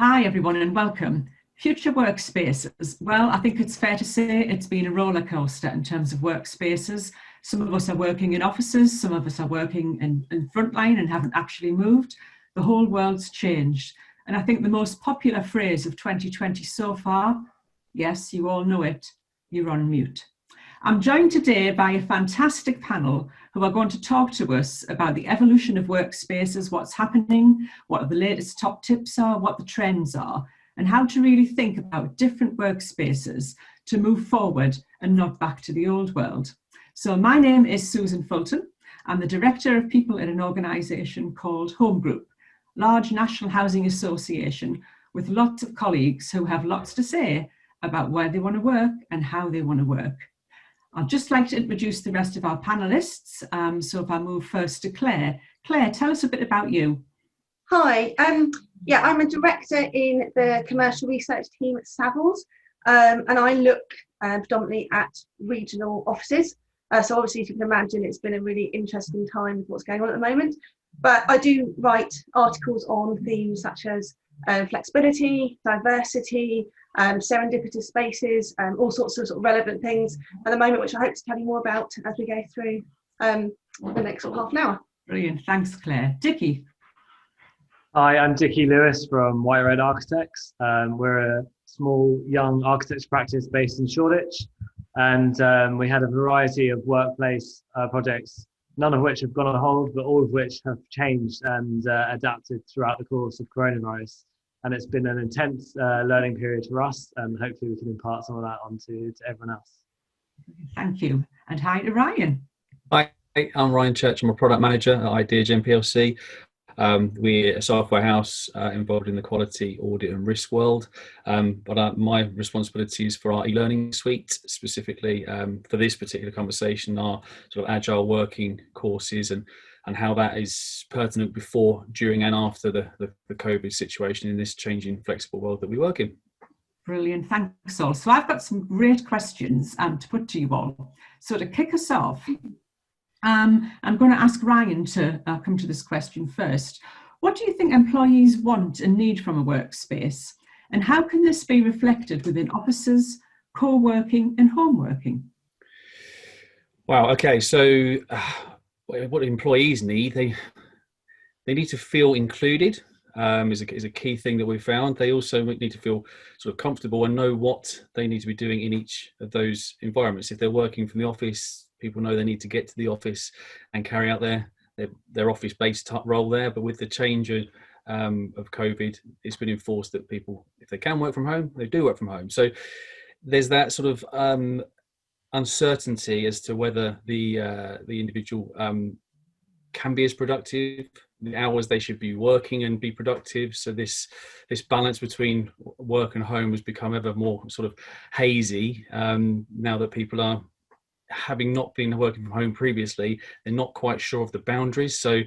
Hi everyone and welcome. Future Workspaces. Well, I think it's fair to say it's been a roller coaster in terms of workspaces. Some of us are working in offices, some of us are working in frontline and haven't actually moved. The whole world's changed. And I think the most popular phrase of 2020 so far, yes, you all know it, you're on mute. I'm joined today by a fantastic panel who are going to talk to us about the evolution of workspaces, what's happening, what the latest top tips are, what the trends are, and how to really think about different workspaces to move forward and not back to the old world. So my name is Susan Fulton. I'm the Director of People at an organisation called Home Group, large national housing association with lots of colleagues who have lots to say about where they want to work and how they want to work. I'd just like to introduce the rest of our panellists. So if I move first to Clare. Clare, tell us a bit about you. Hi, I'm a director in the commercial research team at Savills, and I look predominantly at regional offices. So obviously, as you can imagine, it's been a really interesting time with what's going on at the moment. But I do write articles on themes such as flexibility, diversity, serendipitous spaces, all sorts of relevant things at the moment, which I hope to tell you more about as we go through the next half an hour. Brilliant, thanks Clare. Dicky. Hi, I'm Dicky Lewis from White Red Architects. We're a small young architects practice based in Shoreditch, and we had a variety of workplace projects, none of which have gone on hold, but all of which have changed and adapted throughout the course of coronavirus. And it's been an intense learning period for us, and hopefully we can impart some of that onto everyone else. Thank you. And hi to Ryan. Hi, I'm Ryan Church. I'm a product manager at Ideagen PLC. We're a software house involved in the quality, audit and risk world. But my responsibilities for our e-learning suite, specifically for this particular conversation, are sort of agile working courses and how that is pertinent before, during and after the COVID situation in this changing flexible world that we work in. Brilliant, thanks all. So I've got some great questions to put to you all. So to kick us off, I'm going to ask Ryan to come to this question first. What do you think employees want and need from a workspace? And how can this be reflected within offices, co-working and home working? Wow, okay, so what employees need, they need to feel included, is a key thing that we found. They also need to feel sort of comfortable and know what they need to be doing in each of those environments. If they're working from the office, people know they need to get to the office and carry out their office-based role there. But with the change of COVID, it's been enforced that people, if they can work from home, they do work from home. So there's that sort of uncertainty as to whether the individual can be as productive, the hours they should be working and be productive. So this balance between work and home has become ever more sort of hazy now that people are, having not been working from home previously, they're not quite sure of the boundaries. So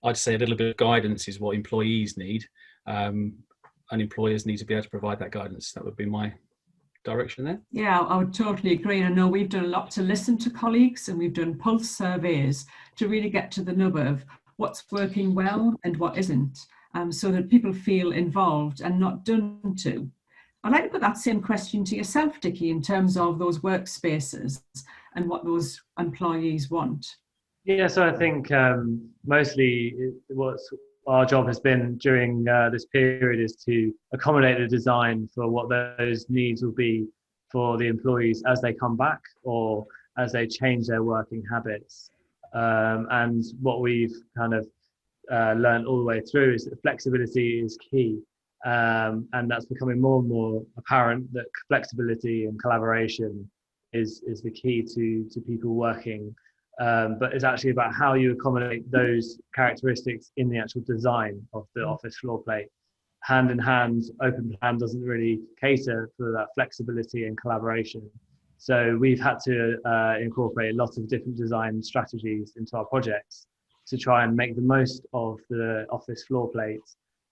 I'd say a little bit of guidance is what employees need, and employers need to be able to provide that guidance. That would be my direction there. Yeah, I would totally agree. I know we've done a lot to listen to colleagues, and we've done pulse surveys to really get to the nub of what's working well and what isn't, so that people feel involved and not done to. I'd like to put that same question to yourself, Dicky, in terms of those workspaces and what those employees want. Yeah, so I think mostly what our job has been during this period is to accommodate the design for what those needs will be for the employees as they come back or as they change their working habits. And what we've kind of learned all the way through is that flexibility is key. And that's becoming more and more apparent, that flexibility and collaboration is the key to people working. But it's actually about how you accommodate those characteristics in the actual design of the office floor plate. Hand in hand, open plan doesn't really cater for that flexibility and collaboration. So we've had to incorporate lots of different design strategies into our projects to try and make the most of the office floor plate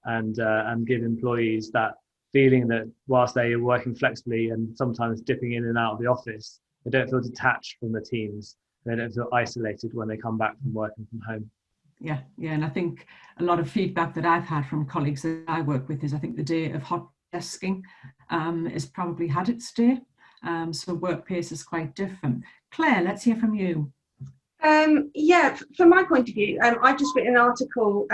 and give employees that feeling that whilst they are working flexibly and sometimes dipping in and out of the office, they don't feel detached from the teams. They don't feel isolated when they come back from working from home. Yeah, yeah, and I think a lot of feedback that I've had from colleagues that I work with is I think the day of hot desking has probably had its day. So workplace is quite different. Claire, let's hear from you. Yeah, from my point of view, I've just written an article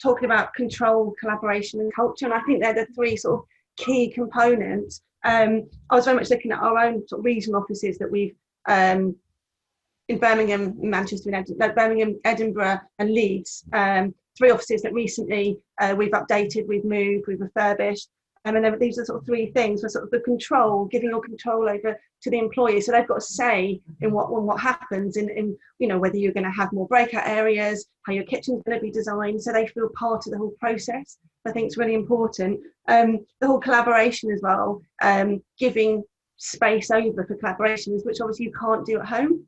talking about control, collaboration and culture, and I think they're the three sort of key components. I was very much looking at our own sort of regional offices that we've in Birmingham, Manchester, and Birmingham, Edinburgh and Leeds, three offices that recently we've updated, we've moved, we've refurbished. And then these are sort of three things for sort of the control, giving your control over to the employees. So they've got a say in what happens in you know, whether you're going to have more breakout areas, how your kitchen's going to be designed. So they feel part of the whole process. I think it's really important. The whole collaboration as well, giving space over for collaborations, which obviously you can't do at home.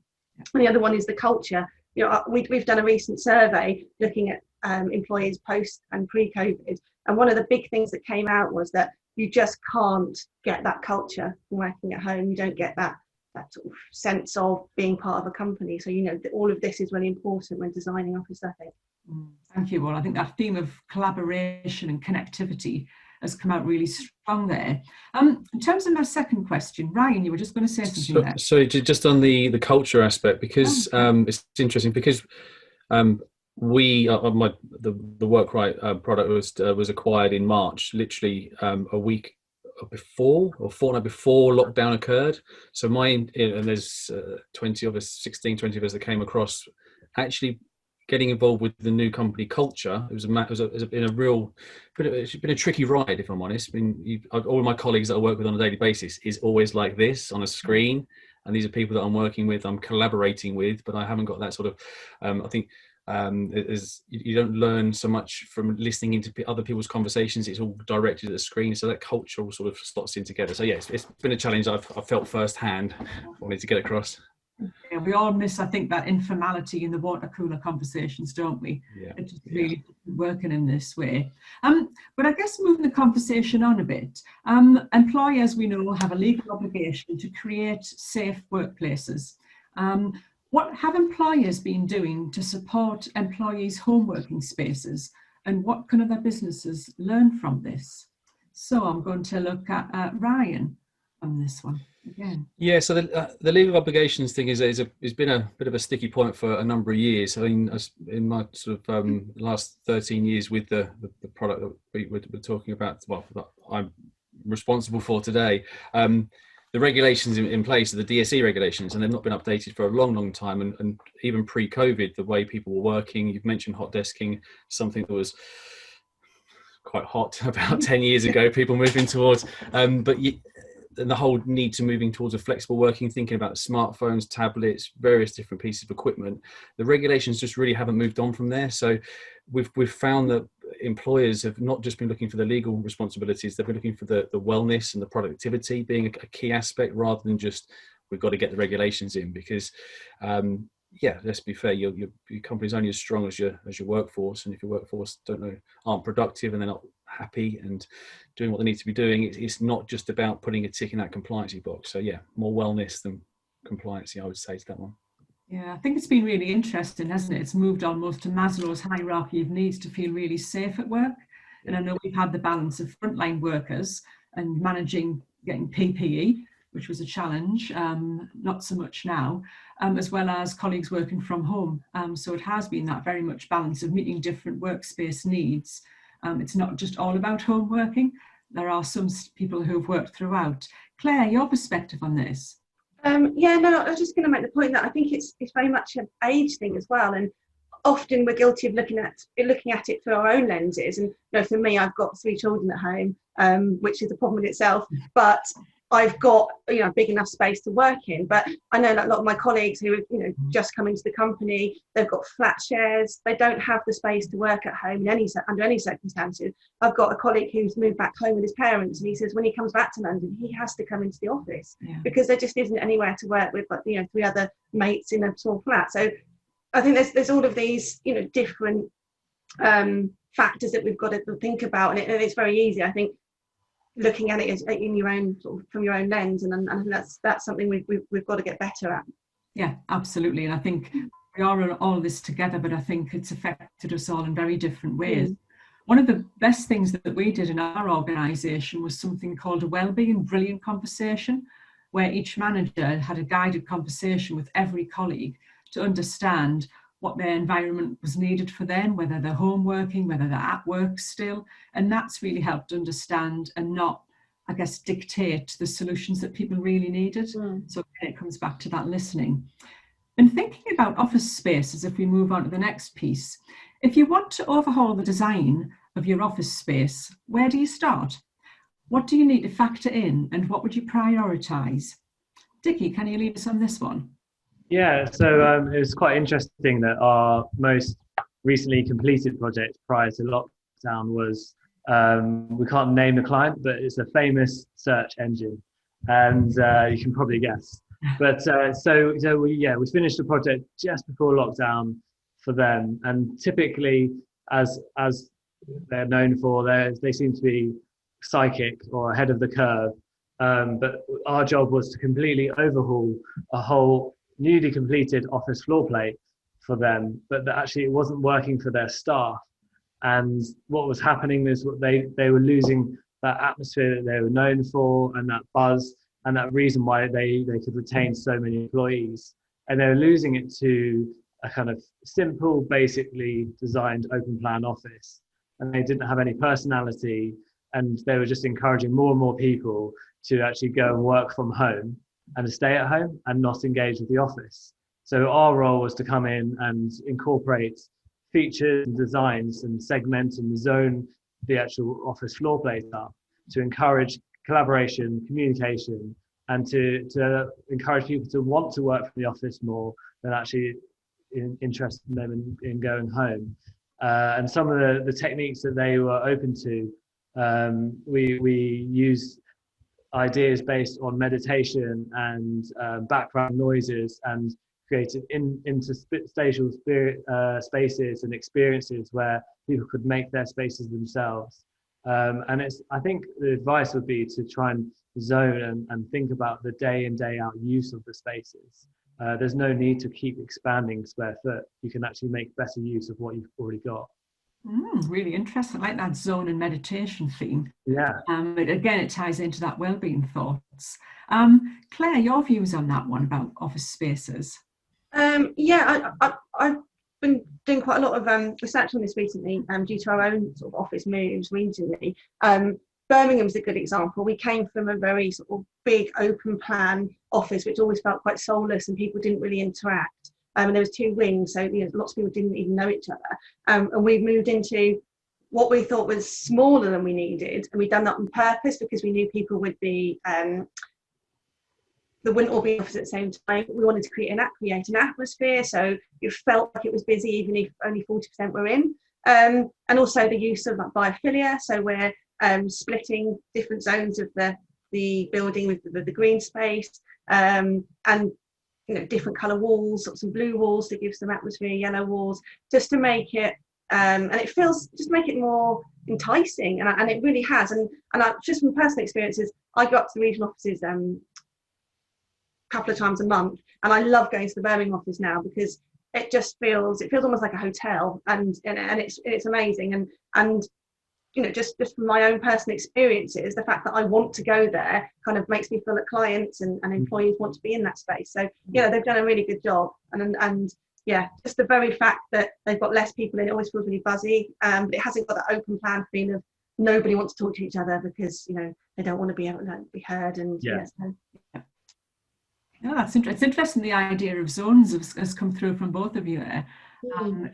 And the other one is the culture. You know, we've done a recent survey looking at employees post and pre-COVID. And one of the big things that came out was that you just can't get that culture from working at home. You don't get that sort of sense of being part of a company. So, you know, all of this is really important when designing office, I think. Thank you all. I think that theme of collaboration and connectivity has come out really strong there. In terms of my second question, Ryan, you were just going to say something there. So just on the culture aspect, because it's interesting because the Work product was acquired in March, literally a week before or fortnight before lockdown occurred. So and there's 20 of us, 16, 20 of us that came across actually getting involved with the new company culture. It's been a tricky ride, if I'm honest. I mean, all of my colleagues that I work with on a daily basis is always like this on a screen, and these are people that I'm working with, I'm collaborating with, but I haven't got that sort of. I think you don't learn so much from listening into other people's conversations. It's all directed at the screen, so that culture all sort of slots in together. So yes, it's been a challenge I've felt firsthand. Wanted to get across. Yeah, we all miss, I think, that informality in the water cooler conversations, don't we? Yeah. It's just really working in this way. But I guess moving the conversation on a bit, employers, we know, have a legal obligation to create safe workplaces. What have employers been doing to support employees' home working spaces, and what can other businesses learn from this? So I'm going to look at Ryan on this one again. Yeah, so the legal obligations thing has been a bit of a sticky point for a number of years. I mean, in my sort of last 13 years with the product that we're talking about, well, that I'm responsible for today, the regulations in place are the DSE regulations, and they've not been updated for a long time. And even pre-COVID, the way people were working, you've mentioned hot desking, something that was quite hot about 10 years ago, people moving towards, and the whole need to moving towards a flexible working, thinking about smartphones, tablets, various different pieces of equipment. The regulations just really haven't moved on from there. So we've found that employers have not just been looking for the legal responsibilities, they've been looking for the wellness and the productivity being a key aspect, rather than just, we've got to get the regulations in, because yeah, let's be fair, your company's only as strong as your workforce, and if your workforce aren't productive and they're not happy and doing what they need to be doing, it's not just about putting a tick in that compliancy box. So yeah, more wellness than compliancy, I would say, to that one. Yeah, I think it's been really interesting, hasn't it? It's moved almost to Maslow's hierarchy of needs to feel really safe at work. And I know we've had the balance of frontline workers and managing getting PPE, which was a challenge, not so much now, as well as colleagues working from home. So it has been that very much balance of meeting different workspace needs. It's not just all about home working. There are some people who've worked throughout. Claire, your perspective on this? Yeah, no, I was just going to make the point that I think it's very much an age thing as well, and often we're guilty of looking at it through our own lenses. And you know, for me, I've got 3 children at home, which is a problem in itself, but I've got, you know, big enough space to work in. But I know that a lot of my colleagues who are, you know, just coming to the company, they've got flat shares, they don't have the space to work at home under any circumstances. I've got a colleague who's moved back home with his parents, and he says when he comes back to London, he has to come into the office because there just isn't anywhere to work with, but, you know, 3 other mates in a small flat. So I think there's all of these, you know, different factors that we've got to think about, and it's very easy, I think, looking at it in your own sort of from your own lens, and I think that's something we've got to get better at. Yeah, absolutely. And I think we are in all this together, but I think it's affected us all in very different ways. One of the best things that we did in our organisation was something called a wellbeing brilliant conversation, where each manager had a guided conversation with every colleague to understand what their environment was needed for them, whether they're home working, whether they're at work still. And that's really helped understand and not, I guess, dictate the solutions that people really needed. So again, it comes back to that listening. And thinking about office spaces, if we move on to the next piece, if you want to overhaul the design of your office space, where do you start? What do you need to factor in, and what would you prioritise? Dicky, can you lead us on this one? Yeah, so it was quite interesting that our most recently completed project prior to lockdown was, we can't name the client, but it's a famous search engine, and you can probably guess. But we finished the project just before lockdown for them, and typically, as they're known for, they seem to be psychic or ahead of the curve. But our job was to completely overhaul a whole newly completed office floor plate for them, but that actually it wasn't working for their staff. And what was happening is they were losing that atmosphere that they were known for, and that buzz, and that reason why they could retain so many employees. And they were losing it to a kind of simple, basically designed open plan office. And they didn't have any personality, and they were just encouraging more and more people to actually go and work from home and to stay at home and not engage with the office. So our role was to come in and incorporate features and designs and segment and zone the actual office floor plate up to encourage collaboration, communication, and to encourage people to want to work from the office more than actually interested in them in going home. And some of the techniques that they were open to, we used ideas based on meditation and background noises, and created interstitial spaces and experiences where people could make their spaces themselves. And I think the advice would be to try and zone and think about the day in, day out use of the spaces. There's no need to keep expanding square foot. You can actually make better use of what you've already got. Really interesting. I like that zone and meditation theme. Yeah. But again, it ties into that wellbeing thoughts. Claire, your views on that one about office spaces? I've been doing quite a lot of research on this recently, due to our own sort of office moves regionally. Birmingham's a good example. We came from a very sort of big open plan office, which always felt quite soulless, and people didn't really interact. And there was two wings, so lots of people didn't even know each other. And we've moved into what we thought was smaller than we needed, and we've done that on purpose because we knew people would be they wouldn't all be in office at the same time. We wanted to create an atmosphere, so it felt like it was busy even if only 40% were in. And also the use of biophilia, so we're splitting different zones of the building with the green space, and different colour walls, some blue walls to give some atmosphere, yellow walls, just to make it and it feels, just make it more enticing, and it really has. And I, just from personal experiences, I go up to the regional offices couple of times a month, and I love going to the Birmingham office now because it just feels almost like a hotel, and it's amazing. And just from my own personal experiences, the fact that I want to go there kind of makes me feel that clients and employees want to be in that space. So they've done a really good job, and just the very fact that they've got less people in, it always feels really buzzy, but it hasn't got that open plan feel of nobody wants to talk to each other because they don't want to be able to be heard. And Yeah, that's interesting. It's interesting the idea of zones has come through from both of you there.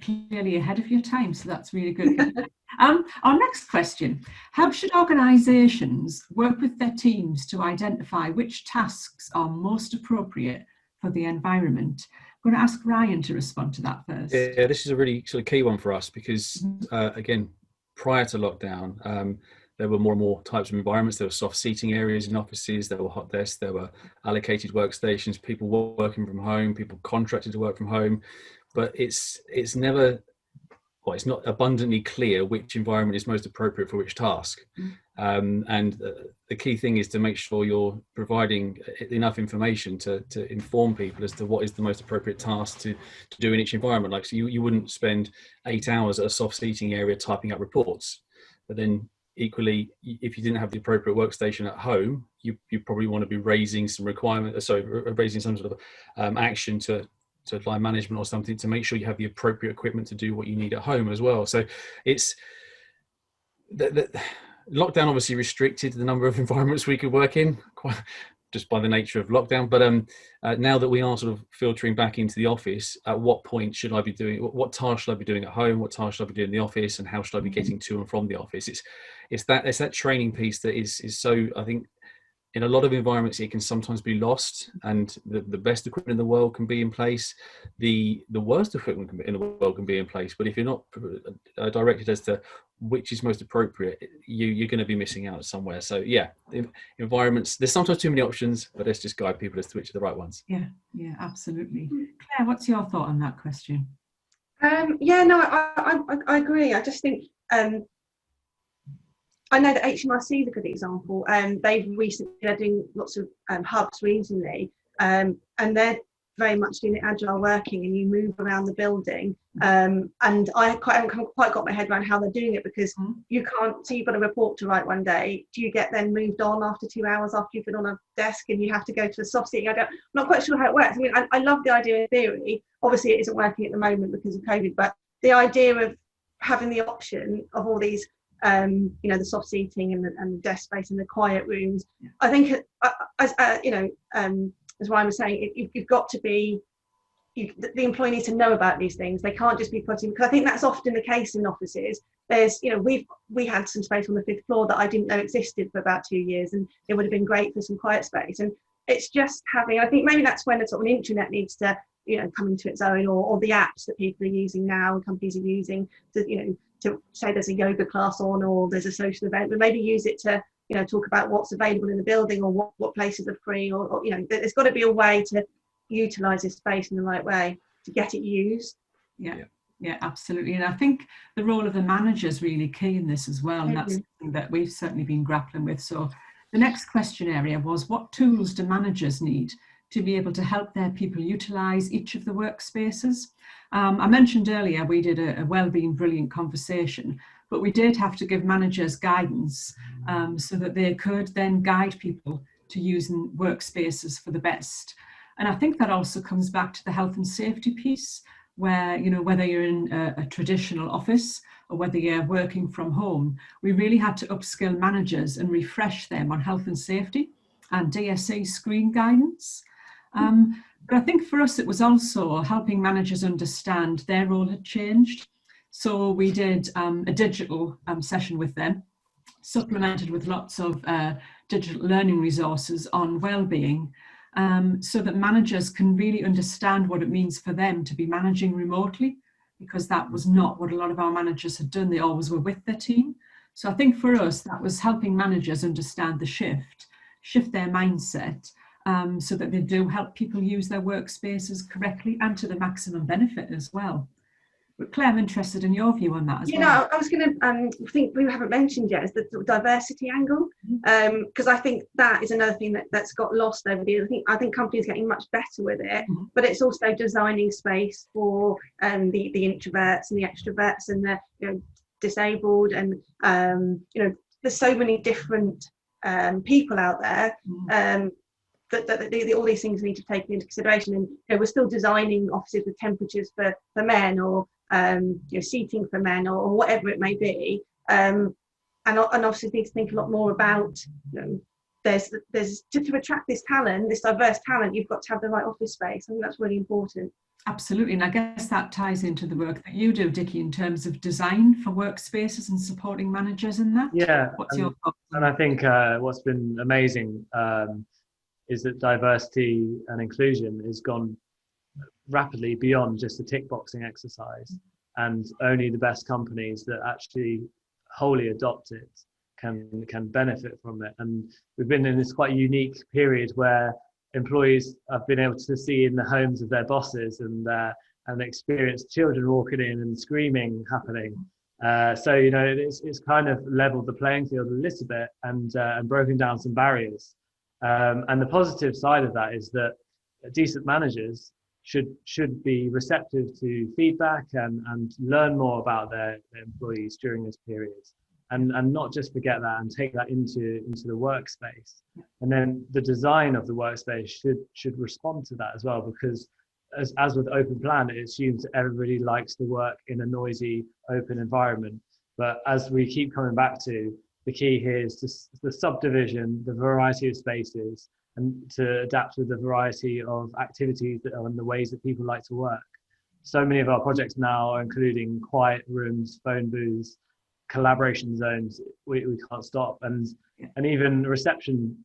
Clearly ahead of your time, so that's really good. Our next question: how should organisations work with their teams to identify which tasks are most appropriate for the environment? I'm going to ask Ryan to respond to that first. Yeah, this is a really sort of key one for us because, again, prior to lockdown, there were more and more types of environments. There were soft seating areas in offices, there were hot desks, there were allocated workstations, people working from home, people contracted to work from home. But it's never well, it's not abundantly clear which environment is most appropriate for which task. And the key thing is to make sure you're providing enough information to inform people as to what is the most appropriate task to do in each environment. Like, so you wouldn't spend 8 hours at a soft seating area typing up reports, but then equally, if you didn't have the appropriate workstation at home, you probably want to be raising some raising some sort of action to line management or something to make sure you have the appropriate equipment to do what you need at home as well. So it's the lockdown obviously restricted the number of environments we could work in, just by the nature of lockdown. But now that we are sort of filtering back into the office, at what point should I be doing, what task should I be doing at home, what task should I be doing in the office, and how should I be getting to and from the office? It's that training piece that is so, I think, in a lot of environments it can sometimes be lost, and the best equipment in the world can be in place, the worst equipment in the world can be in place, but if you're not directed as to which is most appropriate, you're going to be missing out somewhere. So yeah, environments, there's sometimes too many options, but let's just guide people as to which are the right ones. Yeah, absolutely. Claire, what's your thought on that question? Yeah, no, I agree. I just think I know that HMRC is a good example. They're doing lots of hubs recently, and they're very much doing agile working, and you move around the building. And I haven't quite got my head around how they're doing it, because you can't. So you've got a report to write one day. Do you get then moved on after 2 hours after you've been on a desk, and you have to go to a soft seating? I'm not quite sure how it works. I mean, I love the idea in theory. Obviously, it isn't working at the moment because of COVID, but the idea of having the option of all these the soft seating and the desk space and the quiet rooms. I think, as Ryan was saying, you've got to be, the employee needs to know about these things. They can't just be putting, because I think that's often the case in offices. There's, we had some space on the 5th floor that I didn't know existed for about 2 years, and it would have been great for some quiet space. And it's just having, I think maybe that's when the sort of an intranet needs to, come into its own, or the apps that people are using now and companies are using to say there's a yoga class on, or there's a social event, but maybe use it to talk about what's available in the building, or what places are free, or there's got to be a way to utilize this space in the right way to get it used. Yeah, absolutely. And I think the role of the manager is really key in this as well, and that's something that we've certainly been grappling with. So the next question area was, what tools do managers need to be able to help their people utilize each of the workspaces? I mentioned earlier we did a wellbeing brilliant conversation, but we did have to give managers guidance so that they could then guide people to using workspaces for the best. And I think that also comes back to the health and safety piece, where, whether you're in a traditional office or whether you're working from home, we really had to upskill managers and refresh them on health and safety and DSA screen guidance. But I think for us, it was also helping managers understand their role had changed. So we did a digital session with them, supplemented with lots of digital learning resources on wellbeing, so that managers can really understand what it means for them to be managing remotely, because that was not what a lot of our managers had done. They always were with their team. So I think for us, that was helping managers understand the shift their mindset, so that they do help people use their workspaces correctly and to the maximum benefit as well. But Claire, I'm interested in your view on that as well. I was going to think we haven't mentioned yet is the diversity angle, because I think that is another thing that's got lost over the years. I think companies are getting much better with it, but it's also designing space for the introverts and the extroverts and the disabled, and there's so many different people out there. That all these things need to take into consideration, and we're still designing offices with temperatures for men, or seating for men, or whatever it may be, and obviously need to think a lot more about there's to attract this talent, this diverse talent, you've got to have the right office space. I think that's really important. Absolutely, and I guess that ties into the work that you do, Dicky, in terms of design for workspaces and supporting managers in that. What's your thoughts? And I think what's been amazing is that diversity and inclusion has gone rapidly beyond just a tick boxing exercise, and only the best companies that actually wholly adopt it can benefit from it. And we've been in this quite unique period where employees have been able to see in the homes of their bosses and their and experience children walking in and screaming happening. So you know, it's kind of leveled the playing field a little bit and broken down some barriers. And the positive side of that is that decent managers should be receptive to feedback and learn more about their employees during this period, and not just forget that and take that into the workspace. And then the design of the workspace should respond to that as well, because as with open plan, it assumes that everybody likes to work in a noisy open environment. But as we keep coming back to, the key here is just the subdivision, the variety of spaces, and to adapt to the variety of activities and the ways that people like to work. So many of our projects now are including quiet rooms, phone booths, collaboration zones. We can't stop, and even reception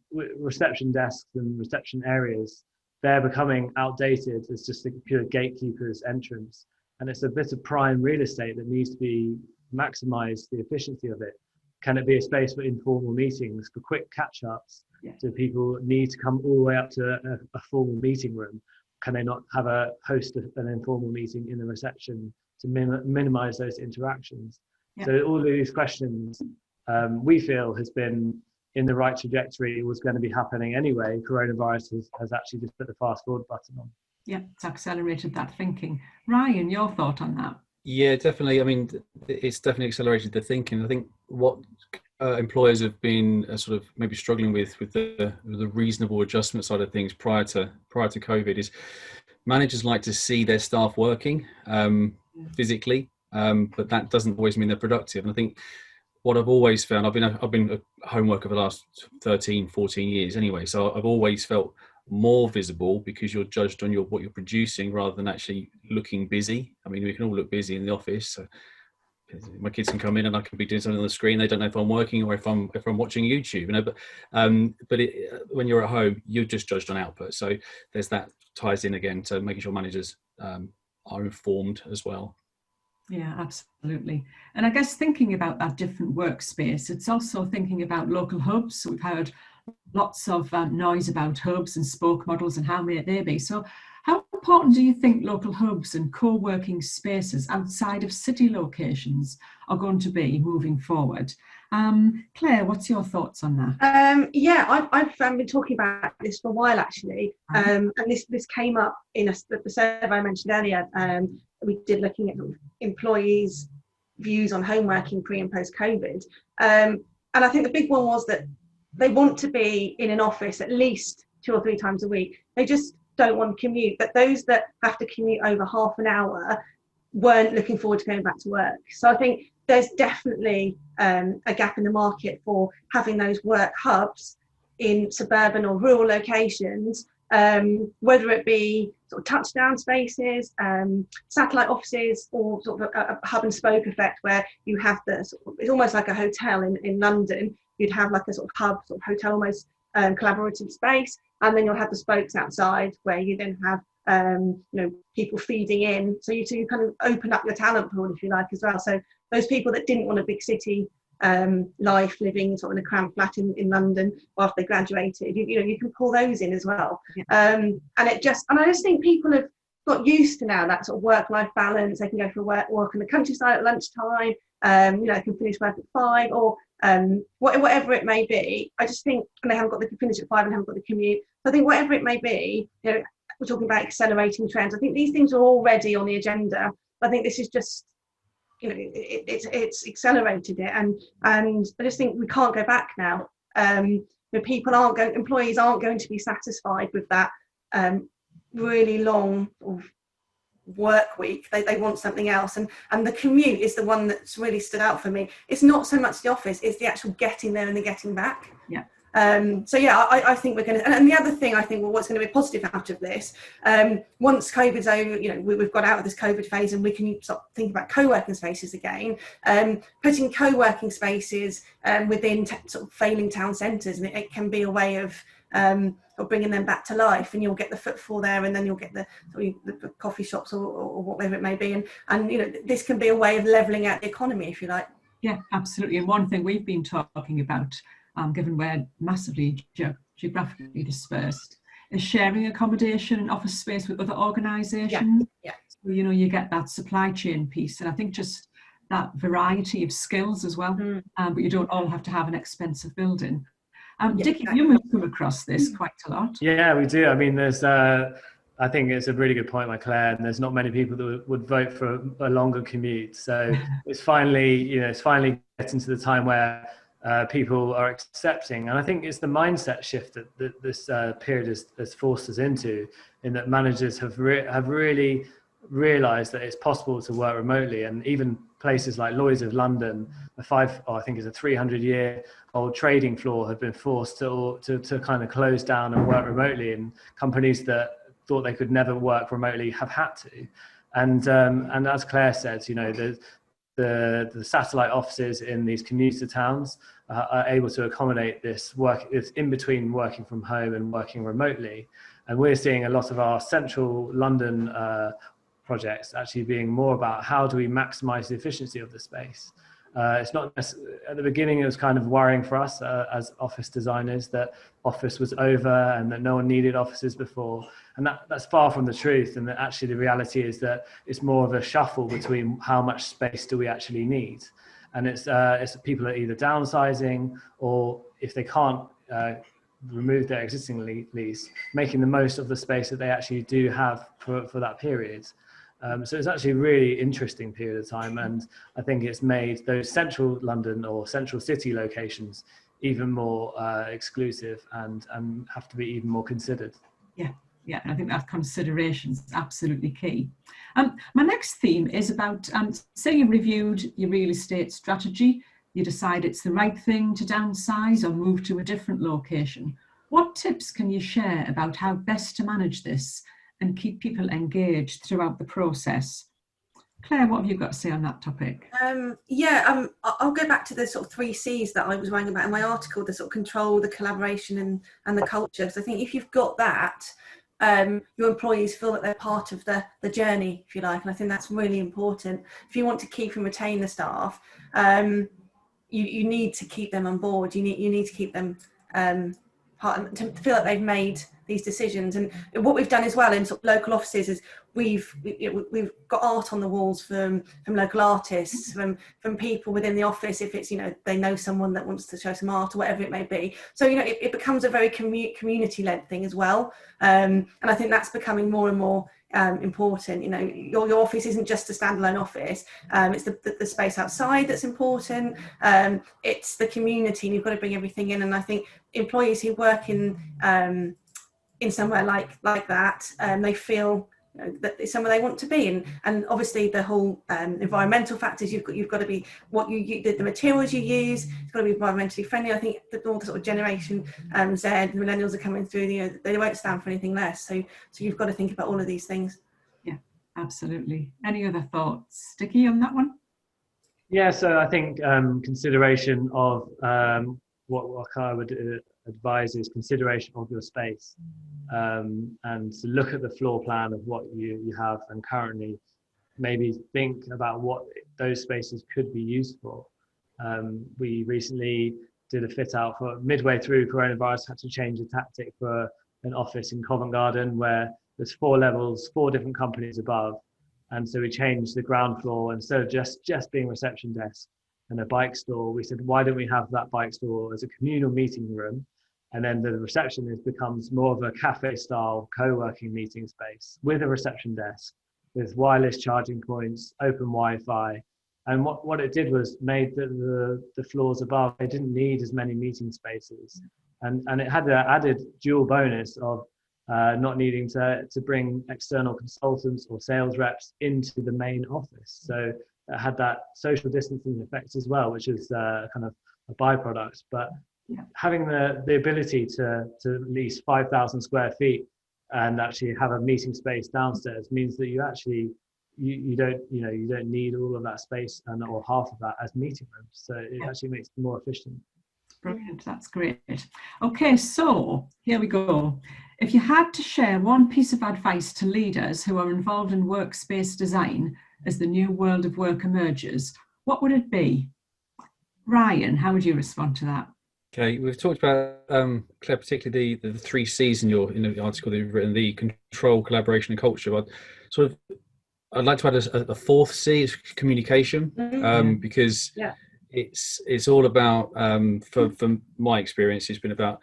desks and reception areas, they're becoming outdated as just a pure gatekeeper's entrance, and it's a bit of prime real estate that needs to be maximized, the efficiency of it. Can it be a space for informal meetings, for quick catch-ups? Do people need to come all the way up to a formal meeting room? Can they not have a host an informal meeting in the reception to minimize those interactions? So all of these questions, we feel, has been in the right trajectory. It was going to be happening anyway. Coronavirus has actually just put the fast forward button on. Yeah, it's accelerated that thinking. Ryan, your thought on that? Yeah, definitely. I mean, it's definitely accelerated the thinking. I think what employers have been sort of maybe struggling with the reasonable adjustment side of things prior to COVID is managers like to see their staff working physically, but that doesn't always mean they're productive. And I think what I've always found, I've been a home worker for the last 13, 14 years anyway, so I've always felt more visible because you're judged on what you're producing rather than actually looking busy. I mean, we can all look busy in the office. So my kids can come in and I can be doing something on the screen. They don't know if I'm working or if I'm watching YouTube. You know, but when you're at home, you're just judged on output. So there's that ties in again to making sure managers are informed as well. Yeah, absolutely. And I guess thinking about that different workspace, it's also thinking about local hubs. So we've heard lots of noise about hubs and spoke models and how may they be. So how important do you think local hubs and co-working spaces outside of city locations are going to be moving forward? Claire, what's your thoughts on that? I've been talking about this for a while actually, and this came up in the survey I mentioned earlier. We did looking at employees' views on home working pre and post COVID, and I think the big one was that they want to be in an office at least 2 or 3 times a week. They just don't want to commute. But those that have to commute over half an hour weren't looking forward to going back to work. So I think there's definitely a gap in the market for having those work hubs in suburban or rural locations, whether it be sort of touchdown spaces, satellite offices, or sort of a hub and spoke effect where you have it's almost like a hotel in London. You'd have like a sort of hub, sort of hotel almost collaborative space, and then you'll have the spokes outside where you then have people feeding in. So you kind of open up your talent pool, if you like, as well. So those people that didn't want a big city life, living sort of in a cramped flat in London after they graduated, you can pull those in as well. And I just think people have got used to now that sort of work-life balance. They can go for walk in the countryside at lunchtime. They can finish work at 5 or whatever it may be. I just think, and they haven't got the finish at 5 and haven't got the commute. So I think whatever it may be, we're talking about accelerating trends. I think these things are already on the agenda. I think this is just, it's accelerated it, and I just think we can't go back now. Employees aren't going to be satisfied with that really long work week. They want something else, and the commute is the one that's really stood out for me. It's not so much the office, it's the actual getting there and the getting back. I think we're going to, and the other thing I think, what's going to be positive out of this, once COVID's over, we've got out of this COVID phase and we can start thinking about co-working spaces again, putting co-working spaces within sort of failing town centres, and it can be a way of bringing them back to life, and you'll get the footfall there, and then you'll get the coffee shops or whatever it may be, and this can be a way of levelling out the economy, if you like. Yeah, absolutely. And one thing we've been talking about, given we're massively geographically dispersed, is sharing accommodation and office space with other organisations. Yeah. So, you know, you get that supply chain piece, and I think just that variety of skills as well. But you don't all have to have an expensive building. Dicky, exactly. you must come across this quite a lot. Yeah, we do. I mean, there's I think it's a really good point by Claire, and there's not many people that would vote for a longer commute. So it's finally getting to the time where people are accepting, and I think it's the mindset shift that this period has forced us into, in that managers have really realised that it's possible to work remotely, and even places like Lloyd's of London, I think it's a 300-year-old trading floor, have been forced to kind of close down and work remotely, and companies that thought they could never work remotely have had to. And as Claire said, you know, the satellite offices in these commuter towns are able to accommodate this work. It's in between working from home and working remotely. And we're seeing a lot of our central London projects actually being more about how do we maximize the efficiency of the space. It's not at the beginning, it was kind of worrying for us as office designers that office was over and that no one needed offices before. And that's far from the truth. And that actually the reality is that it's more of a shuffle between how much space do we actually need. And it's people are either downsizing, or if they can't remove their existing lease, making the most of the space that they actually do have for that period. So it's actually a really interesting period of time, and I think it's made those central London or central city locations even more exclusive and have to be even more considered. Yeah, I think that consideration is absolutely key. My next theme is about, say you reviewed your real estate strategy, you decide it's the right thing to downsize or move to a different location. What tips can you share about how best to manage this and keep people engaged throughout the process? Claire, what have you got to say on that topic? I'll go back to the sort of 3 C's that I was writing about in my article: the sort of control, the collaboration, and the culture. Because I think if you've got that, your employees feel that they're part of the journey, if you like, and I think that's really important. If you want to keep and retain the staff, you need to keep them on board. You need to keep them part, to feel that they've made these decisions. And what we've done as well in sort of local offices is we've got art on the walls from local artists, from people within the office, if it's, you know, they know someone that wants to show some art or whatever it may be. So, you know, it becomes a very community-led thing as well. And I think that's becoming more and more important. You know, your office isn't just a standalone office. It's the space outside that's important. It's the community, and you've got to bring everything in. And I think employees who work in somewhere like that, they feel, you know, that it's somewhere they want to be. And obviously the whole environmental factors, you've got to be what the materials you use, it's got to be environmentally friendly. I think that all the sort of generation Z, the millennials are coming through, you know, they won't stand for anything less. So you've got to think about all of these things. Yeah, absolutely. Any other thoughts, Dicky, on that one? Yeah, so I think consideration of what I would advise is consideration of your space, and to look at the floor plan of what you have, and currently maybe think about what those spaces could be used for. We recently did a fit out for midway through coronavirus, had to change a tactic for an office in Covent Garden where there's 4 levels, 4 different companies above. And so we changed the ground floor, instead of just being reception desk and a bike store, we said, why don't we have that bike store as a communal meeting room? And then the reception becomes more of a cafe style co-working meeting space with a reception desk, with wireless charging points, open Wi-Fi. And what it did was made the floors above, they didn't need as many meeting spaces. And it had the added dual bonus of not needing to bring external consultants or sales reps into the main office. So it had that social distancing effect as well, which is kind of a byproduct. But having the ability to lease 5,000 square feet and actually have a meeting space downstairs means that you actually you don't need all of that space or half of that as meeting rooms. So it actually makes it more efficient. Brilliant, that's great. Okay, so here we go. If you had to share one piece of advice to leaders who are involved in workspace design as the new world of work emerges, what would it be? Ryan, how would you respond to that? Okay, we've talked about Claire, particularly the three C's in the article that you've written: the control, collaboration, and culture. But sort of, I'd like to add a fourth C is communication, because Yeah. it's all about from my experience, it's been about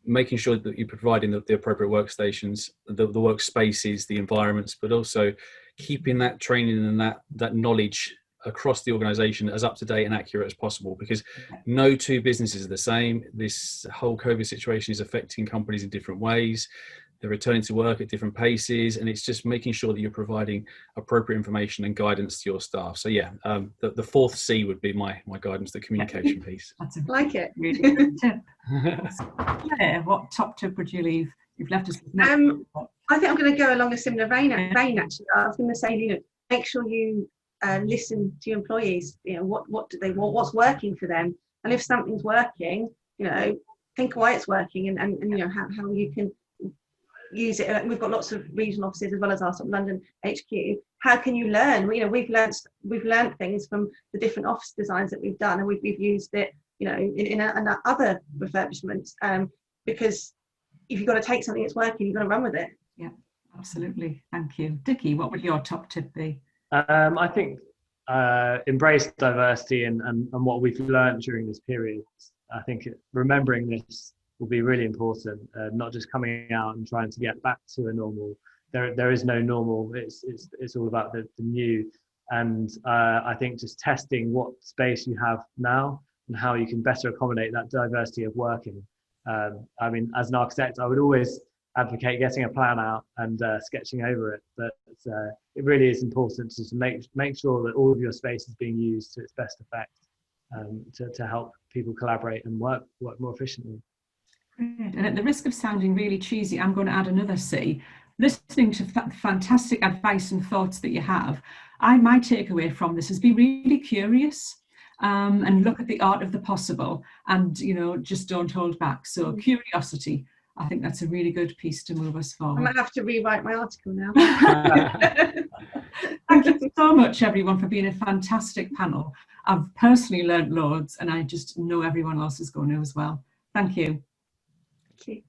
making sure that you're providing the appropriate workstations, the workspaces, the environments, but also keeping that training and that knowledge across the organization as up to date and accurate as possible, because no two businesses are the same. This whole COVID situation is affecting companies in different ways. They're returning to work at different paces, and it's just making sure that you're providing appropriate information and guidance to your staff. So yeah, the fourth C would be my guidance, the communication piece. That's like it. Really good tip. Claire, what top tip would you leave? You've left us with nothing. I think I'm going to go along a similar vein. Actually, I was going to say, make sure you listen to your employees. What do they want? What's working for them? And if something's working, think why it's working, and how you can use it. We've got lots of regional offices as well as our sort of London HQ. How can you learn? We've learned things from the different office designs that we've done, and we've used it, in other refurbishments. Because if you've got to take something that's working, you've got to run with it. Yeah, absolutely. Thank you, Dicky. What would your top tip be? I think embrace diversity and what we've learned during this period. I think remembering this will be really important, not just coming out and trying to get back to a normal. There is no normal. It's all about the new. And I think just testing what space you have now and how you can better accommodate that diversity of working. I mean, as an architect, I would always advocate getting a plan out and sketching over it. But it really is important to make sure that all of your space is being used to its best effect, to help people collaborate and work more efficiently. And at the risk of sounding really cheesy, I'm going to add another C. Listening to fantastic advice and thoughts that you have, my takeaway from this is be really curious, and look at the art of the possible, and just don't hold back. So curiosity, I think that's a really good piece to move us forward. I might have to rewrite my article now. Thank you so much, everyone, for being a fantastic panel. I've personally learned loads, and I just know everyone else is going to as well. Thank you. Thank you.